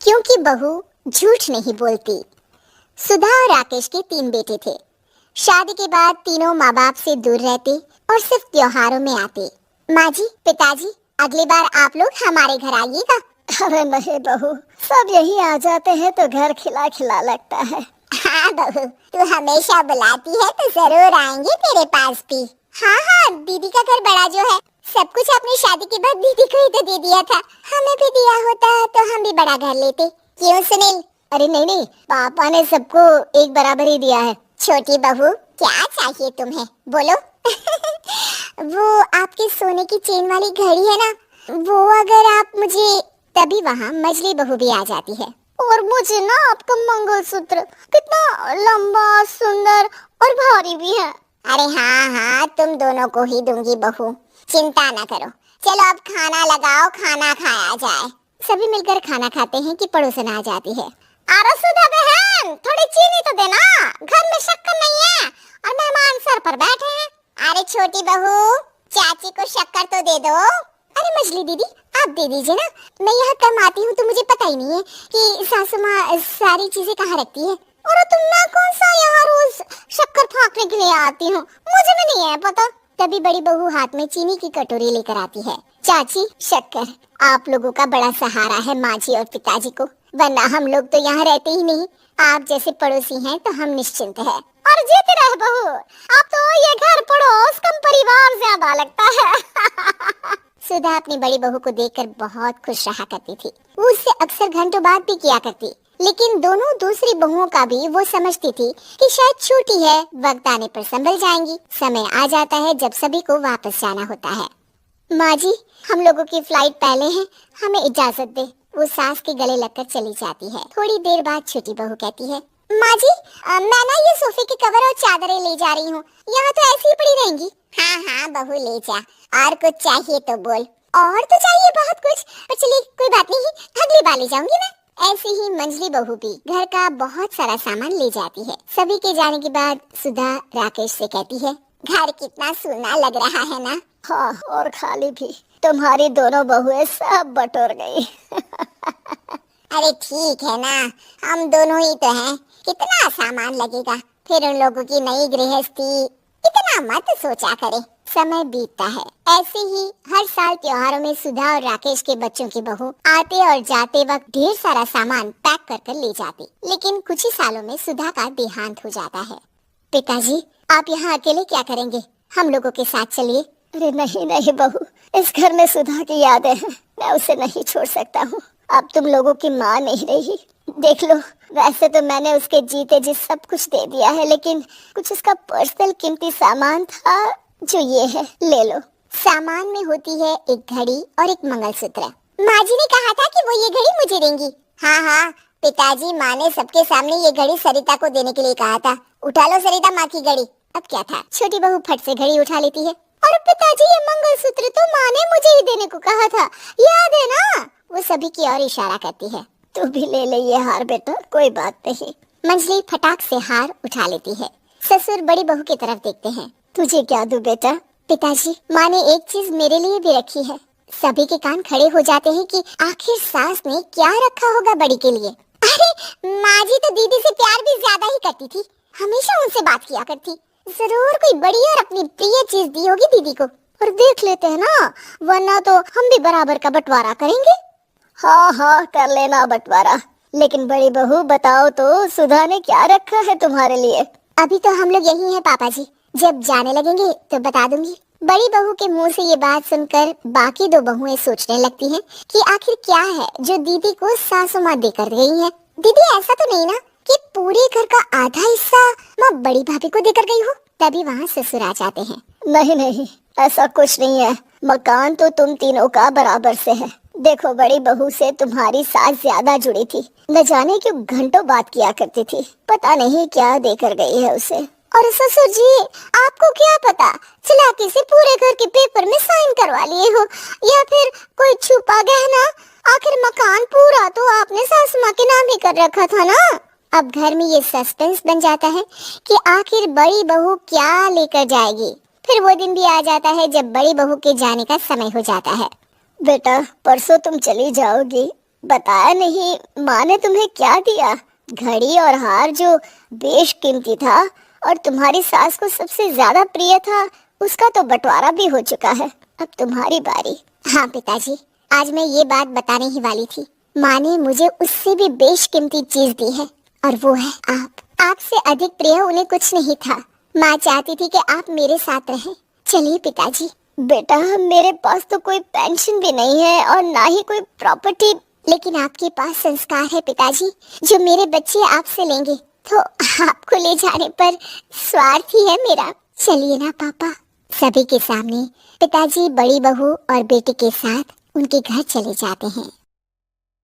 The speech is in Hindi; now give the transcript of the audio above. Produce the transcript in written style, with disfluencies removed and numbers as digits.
क्योंकि बहू झूठ नहीं बोलती। सुधा और राकेश के 3 बेटे थे। शादी के बाद तीनों माँ बाप से दूर रहते और सिर्फ त्योहारों में आते। माँ जी, पिताजी, अगली बार आप लोग हमारे घर आइएगा। अरे नहीं बहू, सब यही आ जाते हैं तो घर खिला खिला लगता है। हाँ बहू, तू हमेशा बुलाती है तो जरूर आएंगे तेरे पास भी। हाँ हाँ, दीदी का घर बड़ा जो है, सब कुछ अपनी शादी के बाद दीदी को ही तो दे दिया था। हमें भी दिया होता तो हम भी बड़ा घर लेते। क्यों सुनील? अरे नहीं, पापा ने सबको एक बराबर ही दिया है। छोटी बहू, क्या चाहिए तुम्हें, बोलो। वो आपके सोने की चेन वाली घड़ी है ना, वो अगर आप मुझे, तभी वहाँ मजली बहू भी आ जाती है। और मुझे ना आपका मंगलसूत्र कितना लंबा, सुंदर और भारी भी है। अरे हाँ हाँ, तुम दोनों को ही दूंगी बहू, चिंता ना करो। चलो अब खाना लगाओ, खाना खाया जाए। सभी मिलकर खाना खाते हैं कि पड़ोसन आ जाती है। अरे सुधा बहन, थोड़ी चीनी तो देना, घर में शक्कर नहीं है और मेहमान सर पर बैठे हैं। अरे छोटी बहू, चाची को शक्कर तो दे दो। अरे मछली दीदी, आप दे दीजिए ना, मैं यहाँ कम आती हूँ तो मुझे पता ही नहीं है कि सासू माँ सारी चीजें कहाँ रखती है। और तुम मैं कौन सा यहाँ रोज शक्कर फाँकने के लिए आती हूँ, मुझे भी नहीं है पता। तभी बड़ी बहू हाथ में चीनी की कटोरी लेकर आती है। चाची, शक्कर आप लोगों का बड़ा सहारा है माँ जी और पिताजी को, वरना हम लोग तो यहाँ रहते ही नहीं। आप जैसे पड़ोसी हैं तो हम निश्चिंत है। और जीती रहे बहू, अब तो ये घर पड़ोस कम परिवार ज्यादा लगता है। सुधा अपनी बड़ी बहू को देखकर बहुत खुश रहा करती थी। वो उससे अक्सर घंटों बात भी किया करती, लेकिन दोनों दूसरी बहुओं का भी वो समझती थी कि शायद छोटी है, वक्त आने पर संभल जाएंगी। समय आ जाता है जब सभी को वापस जाना होता है। माँ जी, हम लोगों की फ्लाइट पहले है, हमें इजाजत दे। वो सास के गले लगकर चली जाती है। थोड़ी देर बाद छोटी बहू कहती है, माँ जी, मैं ना ये सोफे के कवर और चादरें ले जा रही हूँ, यहाँ तो ऐसी ही पड़ी रहेंगी। हाँ हाँ बहू, ले जा, और कुछ चाहिए तो बोल। और तो चाहिए बहुत कुछ, पर चलिए कोई बात नहीं, अगली बार ले जाऊंगी मैं। ऐसे ही मंजली बहू भी घर का बहुत सारा सामान ले जाती है। सभी के जाने के बाद सुधा राकेश से कहती है, घर कितना सूना लग रहा है ना। हाँ, और खाली भी। तुम्हारी दोनों बहुएं सब बटोर गई। अरे ठीक है ना, हम दोनों ही तो हैं, कितना सामान लगेगा, फिर उन लोगों की नई गृहस्थी, इतना मत सोचा करे, समय बीतता है। ऐसे ही हर साल त्योहारों में सुधा और राकेश के बच्चों की बहू आते और जाते वक्त ढेर सारा सामान पैक कर कर ले जाती। लेकिन कुछ ही सालों में सुधा का देहांत हो जाता है। पिताजी, आप यहाँ अकेले क्या करेंगे, हम लोगों के साथ चलिए। अरे नहीं नहीं बहू, इस घर में सुधा की यादें हैं, मैं उसे नहीं छोड़ सकता हूँ। अब तुम लोगों की माँ नहीं रही। देख लो, वैसे तो मैंने उसके जीते जी सब कुछ दे दिया है, लेकिन कुछ उसका पर्सनल कीमती सामान था जो ये है, ले लो। सामान में होती है एक घड़ी और एक मंगलसूत्र। माँ जी ने कहा था कि वो ये घड़ी मुझे देंगी। हाँ हाँ पिताजी, माँ ने सबके सामने ये घड़ी सरिता को देने के लिए कहा था। उठा लो सरिता माँ की घड़ी। अब क्या था, छोटी बहू फट से घड़ी उठा लेती है। और पिताजी, ये मंगलसूत्र तो माँ ने मुझे ही देने को कहा था, याद है ना? वो सभी की ओर इशारा करती है। तू भी ले ले ये हार बेटा, कोई बात नहीं। मंजली फटाक से हार उठा लेती है। ससुर बड़ी बहू की तरफ देखते हैं। तुझे क्या दूं बेटा? पिताजी, माँ ने एक चीज मेरे लिए भी रखी है। सभी के कान खड़े हो जाते हैं कि आखिर सास ने क्या रखा होगा बड़ी के लिए। अरे माँ जी तो दीदी से प्यार भी ज्यादा ही करती थी, हमेशा उनसे बात किया करती। जरूर कोई बड़ी और अपनी प्रिय चीज दी होगी दीदी को। और देख लेते हैं ना, वरना तो हम भी बराबर का बंटवारा करेंगे। हाँ हाँ, कर लेना बंटवारा। लेकिन बड़ी बहू बताओ तो, सुधा ने क्या रखा है तुम्हारे लिए? अभी तो हम लोग यही हैं पापा जी, जब जाने लगेंगे तो बता दूंगी। बड़ी बहू के मुंह से ये बात सुनकर बाकी 2 बहुएं सोचने लगती हैं कि आखिर क्या है जो दीदी को सासू माँ देकर गई है। दीदी, ऐसा तो नहीं ना कि पूरे घर का आधा हिस्सा माँ बड़ी भाभी को देकर गई हो? तभी वहाँ ससुर आ जाते हैं। नहीं नहीं, ऐसा कुछ नहीं है, मकान तो तुम तीनों का बराबर से है। देखो, बड़ी बहू से तुम्हारी सास ज्यादा जुड़ी थी, न जाने क्यों घंटों बात किया करती थी, पता नहीं क्या देकर गई है उसे। और ससुर जी, आपको क्या पता, चालाकी से पूरे घर के पेपर में साइन करवा लिए हो, या फिर कोई छुपा गहना। आखिर मकान पूरा तो आपने सास माँ के नाम ही कर रखा था ना। अब घर में ये सस्पेंस बन जाता है कि आखिर बड़ी बहू क्या लेकर जाएगी। फिर वो दिन भी आ जाता है जब बड़ी बहू के जाने का समय हो जाता है। बेटा, परसों तुम चली जाओगी, बताया नहीं, माँ ने तुम्हें क्या दिया? घड़ी और हार जो बेशकीमती था और तुम्हारी सास को सबसे ज्यादा प्रिय था, उसका तो बंटवारा भी हो चुका है। अब तुम्हारी बारी। हाँ पिताजी, आज मैं ये बात बताने ही वाली थी। माँ ने मुझे उससे भी बेशकीमती चीज दी है और वो है आप। आपसे अधिक प्रिय उन्हें कुछ नहीं था। माँ चाहती थी कि आप मेरे साथ रहें। चलिए पिताजी। बेटा, मेरे पास तो कोई पेंशन भी नहीं है और ना ही कोई प्रॉपर्टी। लेकिन आपके पास संस्कार है पिताजी, जो मेरे बच्चे आपसे लेंगे, तो आपको ले जाने पर स्वार्थ ही है मेरा। चलिए ना पापा। सभी के सामने पिताजी बड़ी बहू और बेटे के साथ उनके घर चले जाते हैं।